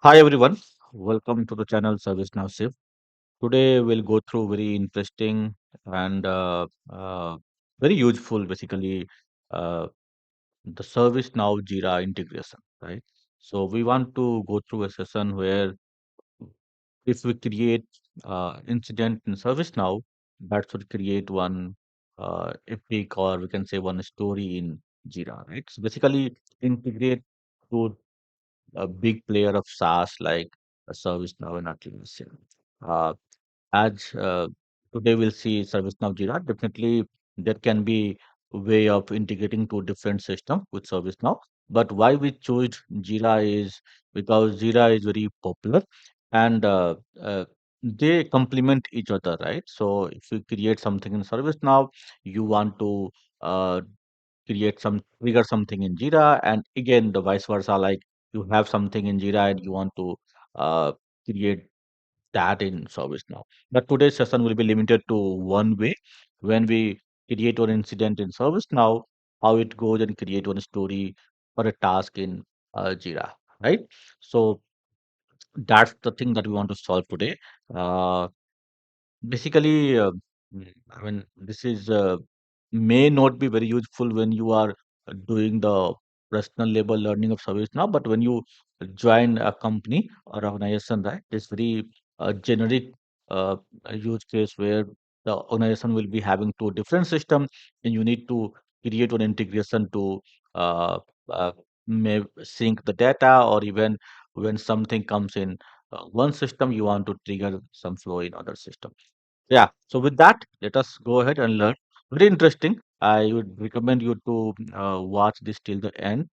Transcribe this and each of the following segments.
Hi everyone, welcome to the channel ServiceNow Shiv. Today we'll go through very interesting and very useful, basically, uh, the ServiceNow Jira integration, right? So we want to go through a session where if we create incident in ServiceNow, that should create one epic or we can say one story in Jira, right? So basically integrate to a big player of SaaS like a ServiceNow and Atlassian. Uh, as today we'll see ServiceNow Jira, definitely there can be a way of integrating to different system with ServiceNow. But why we choose Jira is because Jira is very popular and they complement each other, right? So if you create something in ServiceNow, you want to uh, create some trigger something in Jira, and again the vice versa, like you have something in Jira and you want to create that in ServiceNow. But today's session will be limited to one way. When we create an incident in ServiceNow, how it goes and create one story or a task in Jira, right? So that's the thing that we want to solve today. Uh, Basically, I mean, this is may not be very useful when you are doing the personal level learning of service now, but when you join a company or organization, right, it's very generic uh, use case where the organization will be having two different systems, and you need to create an integration to uh, uh, may sync the data, or even when something comes in one system, you want to trigger some flow in other system. Yeah, so with that, let us go ahead and learn. Very interesting. I would recommend you to watch this till the end,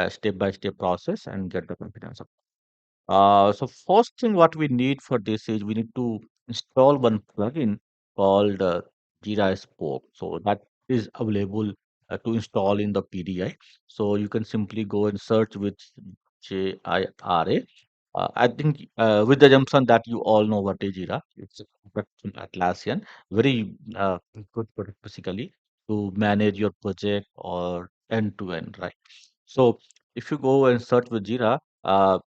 step by step process, and get the confidence up. So first thing what we need for this is we need to install one plugin called Jira Spoke. So that is available to install in the PDI. So you can simply go and search with Jira. I think with the assumption that you all know what is Jira, it's a product from Atlassian, very good product basically to manage your project or end to end, right? So if you go and search with Jira,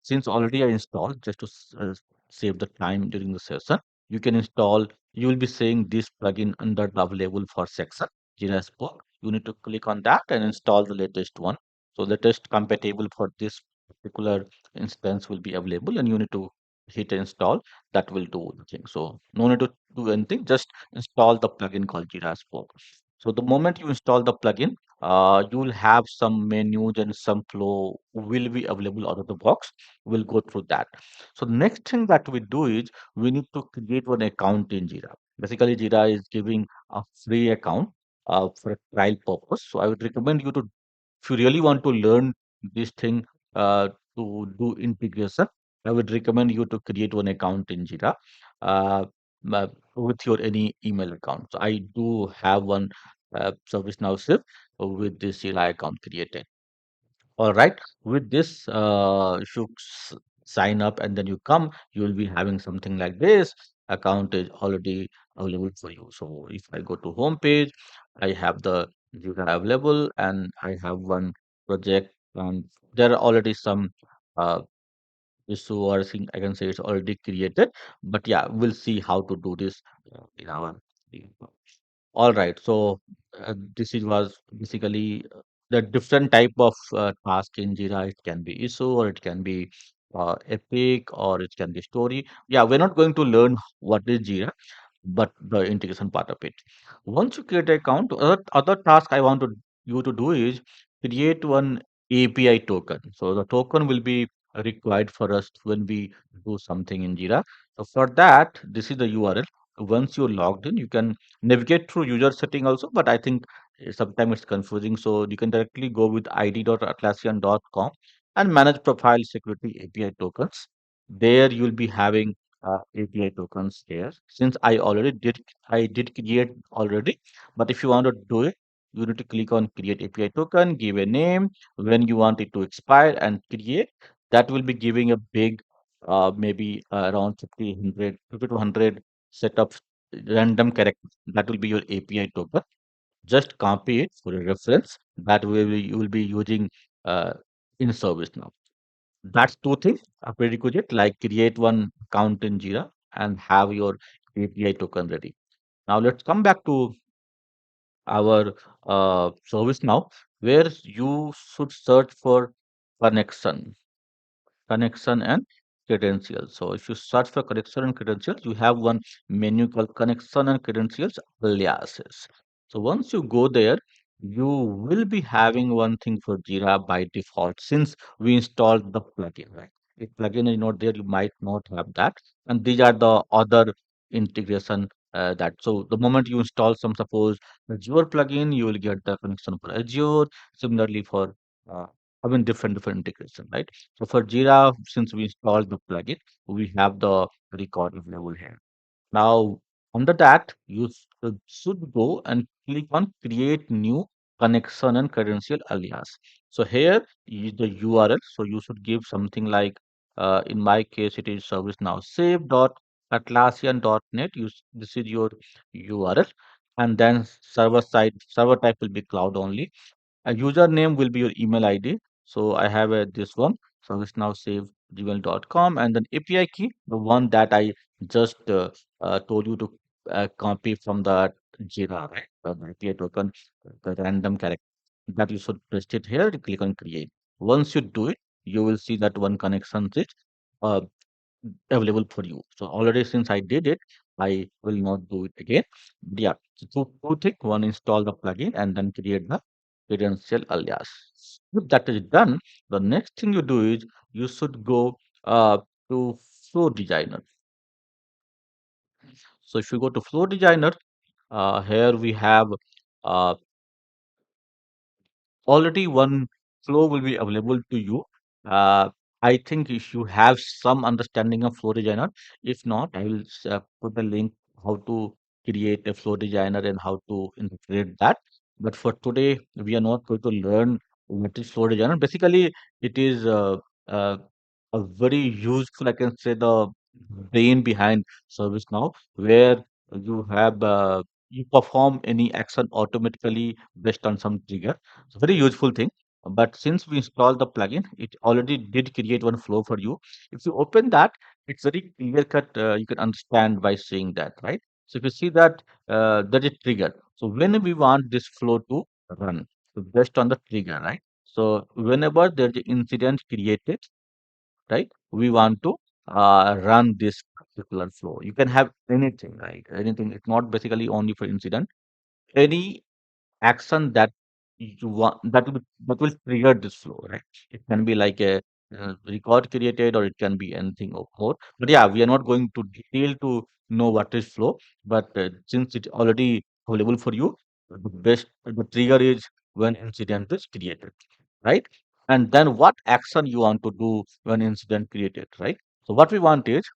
since already I installed, just to save the time during the session, you can install. You will be seeing this plugin under the available for section Jira Spoke. You need to click on that and install the latest one. So latest compatible for this particular instance will be available, and you need to hit install. That will do the thing. So no need to do anything. Just install the plugin called Jira Spoke. So the moment you install the plugin, you will have some menus and some flow will be available out of the box. We'll go through that. So the next thing that we do is we need to create one account in Jira. Basically, Jira is giving a free account for a trial purpose. So I would recommend you to, if you really want to learn this thing to do integration, I would recommend you to create one account in Jira uh, with your any email account. So I do have one ServiceNow Shift with this Jira account created. All right. With this, if you sign up and then you come, you will be having something like this. Account is already available for you. So if I go to home page, I have the Jira available and I have one project, and there are already some uh, issue or thing I can say it's already created. But yeah, we'll see how to do this in our. All right. So this is was basically the different type of task in Jira. It can be issue or it can be epic or it can be story. Yeah, we're not going to learn what is Jira, but the integration part of it. Once you create an account, other task I want to you to do is create one API token. So the token will be required for us when we do something in Jira. So for that, this is the URL. Once you're logged in, you can navigate through user setting also, but I think sometimes it's confusing. So you can directly go with id.atlassian.com and manage profile security API tokens. There you'll be having API tokens here. Since I did create already. But if you want to do it, you need to click on create API token, give a name, when you want it to expire, and create. That will be giving a big, maybe around 50 to 100 set of random characters. That will be your API token. Just copy it for a reference. That way you will be using uh, in service now. That's two things. A prerequisite like create one account in Jira and have your API token ready. Now let's come back to our service now, where you should search for connection, connection and credentials. So if you search for connection and credentials, you have one menu called connection and credentials aliases. So once you go there, you will be having one thing for Jira by default since we installed the plugin, right? If plugin is not there, you might not have that. And these are the other integration that. So the moment you install some, suppose Azure plugin, you will get the connection for Azure. Similarly for different integration, right? So for Jira, since we installed the plugin, we have the record available here. Now, under that, you should go and click on create new connection and credential alias. So here is the URL. So you should give something like, in my case, it is ServiceNow save.atlassian.net. This is your URL. And then server type will be cloud only, a username will be your email ID. So I have this one, ServiceNow save gmail.com, and then API key, the one that I just told you to copy from the Jira, right? The API token, the random character that you should paste it here. Click on create. Once you do it, you will see that one connection is uh, available for you. So already since I did it, I will not do it again. But yeah, so two things. One, install the plugin and then create the credential alias. If that is done, the next thing you do is you should go to Flow Designer. So if you go to Flow Designer, here we have uh, already one flow will be available to you. Uh, I think if you have some understanding of flow designer, if not, I will put the link how to create a flow designer and how to integrate that. But for today, we are not going to learn what is flow designer. Basically, it is uh, a very useful, I can say, the brain behind ServiceNow, where you have you perform any action automatically based on some trigger. It's a very useful thing. But since we installed the plugin, it already did create one flow for you. If you open that, it's very clear cut. You can understand by seeing that, right? So if you see that that is triggered. So when we want this flow to run, so based on the trigger, right? So whenever there's an incident created, right? We want to run this particular flow. You can have anything, right? Anything. It's not basically only for incident. Any action that you want that will trigger this flow, right? It can be like a record created, or it can be anything more. But yeah, we are not going to detail to know what is flow. But since it's already available for you, the trigger is when incident is created, right? And then what action you want to do when incident created, right? So what we want is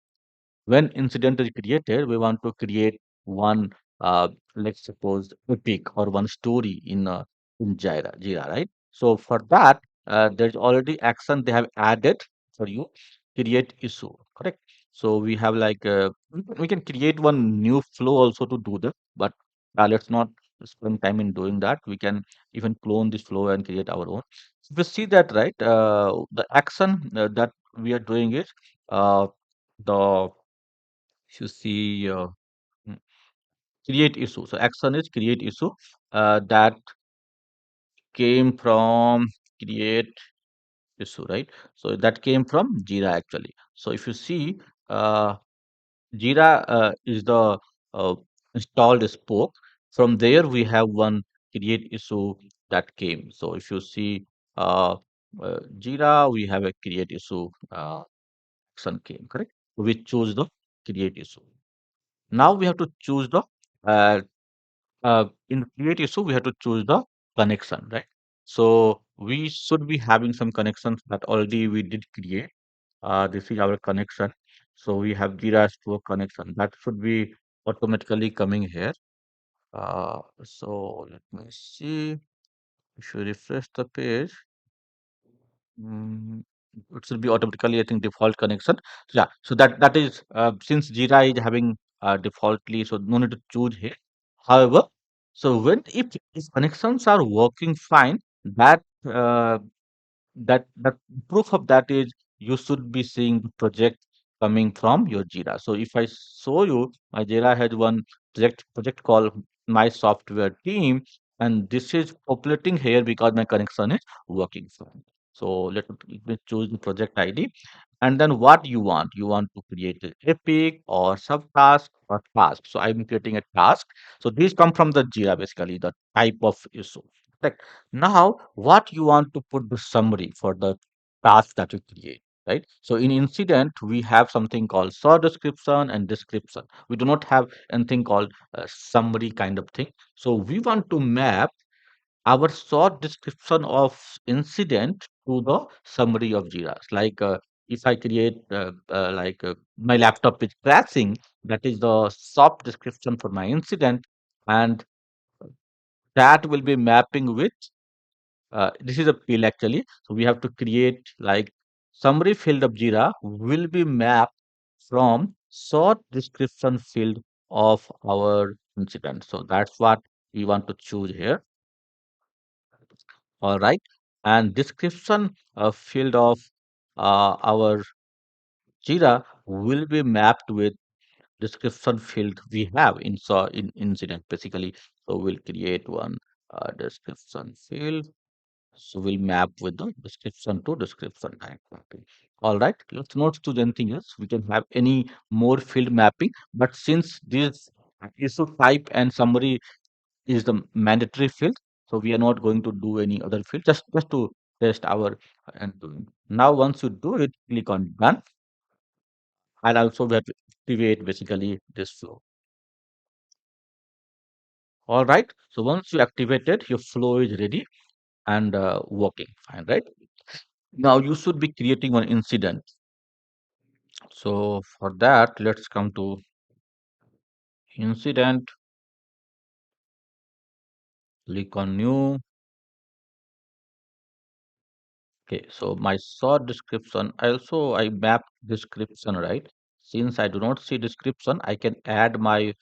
when incident is created, we want to create one, let's suppose, epic or one story in Jira, right? So for that, there's already action they have added for you. Create issue, correct? So we have like we can create one new flow also to do that, but let's not spend time in doing that. We can even clone this flow and create our own. If you see that, right, the action that we are doing is the if you see mm, create issue. So action is create issue that came from create issue, right? So that came from Jira actually. So if you see, uh, Jira is the uh, installed spoke. From there we have one create issue that came. So if you see Jira, we have a create issue action came, correct? We choose the create issue. Now we have to choose the uh, in create issue, we have to choose the connection, right? So we should be having some connections that already we did create. This is our connection. So we have Jira Store connection that should be automatically coming here. So let me see. If you refresh the page, mm, it should be automatically, I think, default connection. So yeah, so that is since Jira is having defaultly, so no need to choose here. However, so when if connections are working fine, that that proof of that is you should be seeing the project coming from your Jira. So if I show you, my Jira has one project called My Software Team, and this is populating here because my connection is working fine. So let me choose the project ID, and then what you want to create an epic or subtask or task. So I'm creating a task. So these come from the Jira, basically the type of issue. Right. Now, what you want to put the summary for the task that you create, right? So in incident, we have something called short description and description. We do not have anything called summary kind of thing. So we want to map our short description of incident to the summary of Jira. Like if I create my laptop is crashing, that is the short description for my incident, and that will be mapping with this is a field actually. So we have to create like summary field of Jira will be mapped from short description field of our incident. So that's what we want to choose here. All right. And description field of our Jira will be mapped with description field we have in incident basically. So we'll create one description field. So we'll map with the description to description type mapping. All right. Let's not do anything else. We can have any more field mapping, but since this issue type and summary is the mandatory field. So we are not going to do any other field, just to test our and now once you do it, click on done. And also we have to activate basically this flow. All right. So once you activate it, your flow is ready and working fine, right? Now you should be creating one incident. So for that, let's come to incident, click on new. Okay, so my short description, I map description, right? Since I do not see description, I can add my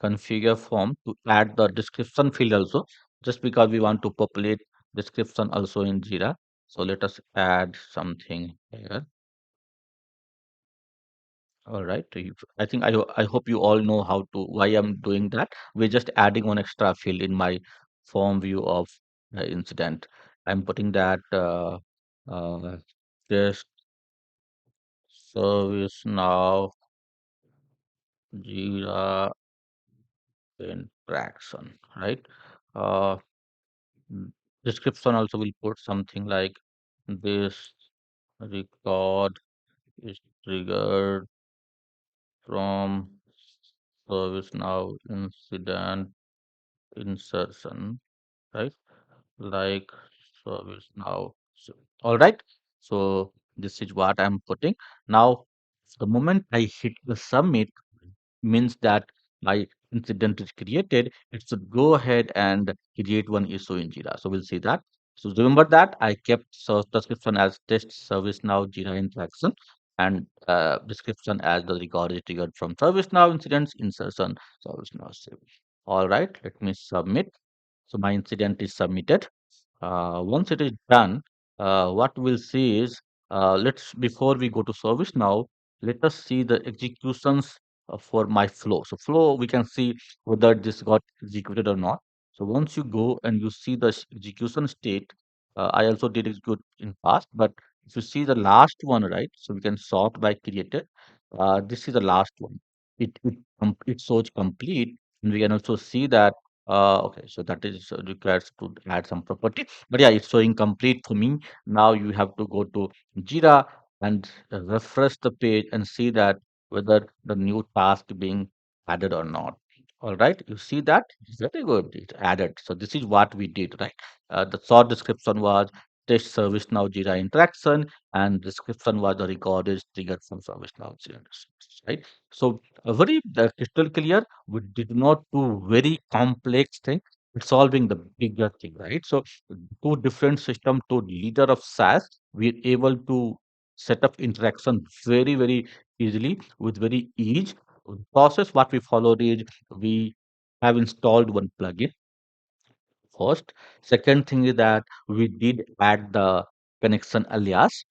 configure form to add the description field also, just because we want to populate description also in Jira. So let us add something here. All right. I think I hope you all know how to why I'm doing that. We're just adding one extra field in my form view of incident. I'm putting that test service now Jira interaction, right? Uh, mm, Description also will put something like this record is triggered from ServiceNow incident insertion, right? Like ServiceNow. All right. So this is what I'm putting. Now, the moment I hit the submit, means that my incident is created, it should go ahead and create one issue in Jira. So we'll see that. So remember that I kept description as test ServiceNow Jira interaction and description as the record is triggered from ServiceNow incidents insertion ServiceNow save. All right, let me submit. So my incident is submitted. Once it is done, what we'll see is let's before we go to service now, let us see the executions for my flow. So flow, we can see whether this got executed or not. So once you go and you see the execution state, I also did execute in past, but if you see the last one, right? So we can sort by created. This is the last one. It shows complete, and we can also see that okay, so that is requires to add some property. But yeah, it's showing complete for me. Now you have to go to Jira and refresh the page and see that whether the new task being added or not. All right, you see that? Very good. It's added. So this is what we did, right? The short description was test service now Jira interaction, and description was the record is triggered from service now Jira, right? So a very crystal clear. We did not do very complex thing. It's solving the bigger thing, right? So two different system, two leader of SaaS, we're able to set up interaction very easily with very ease. Process what we followed is we have installed one plugin first. Second thing is that we did add the connection alias.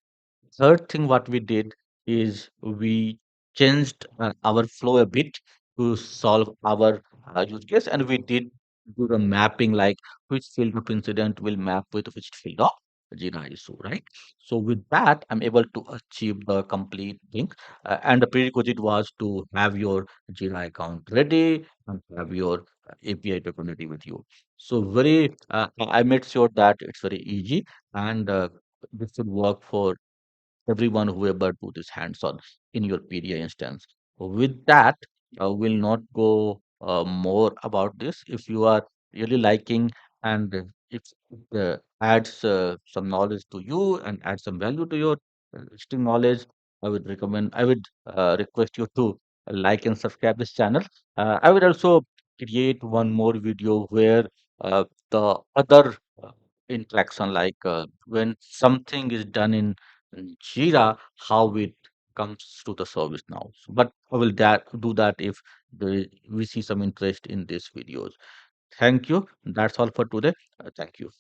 third thing what we did is we changed our flow a bit to solve our use case, and we did do the mapping like which field of incident will map with which field of Jira issue, right? So with that, I'm able to achieve the complete thing. And the prerequisite was to have your Jira account ready and have your API capability with you. So I made sure that it's very easy and this should work for everyone who ever do this hands-on in your PDI instance. With that, we'll not go more about this. If you are really liking and if it adds some knowledge to you and adds some value to your existing knowledge, I would request you to like and subscribe this channel. I would also create one more video where the other interaction, like when something is done in Jira, how it comes to the service now. But I will do that if we see some interest in these videos. Thank you. That's all for today. Thank you.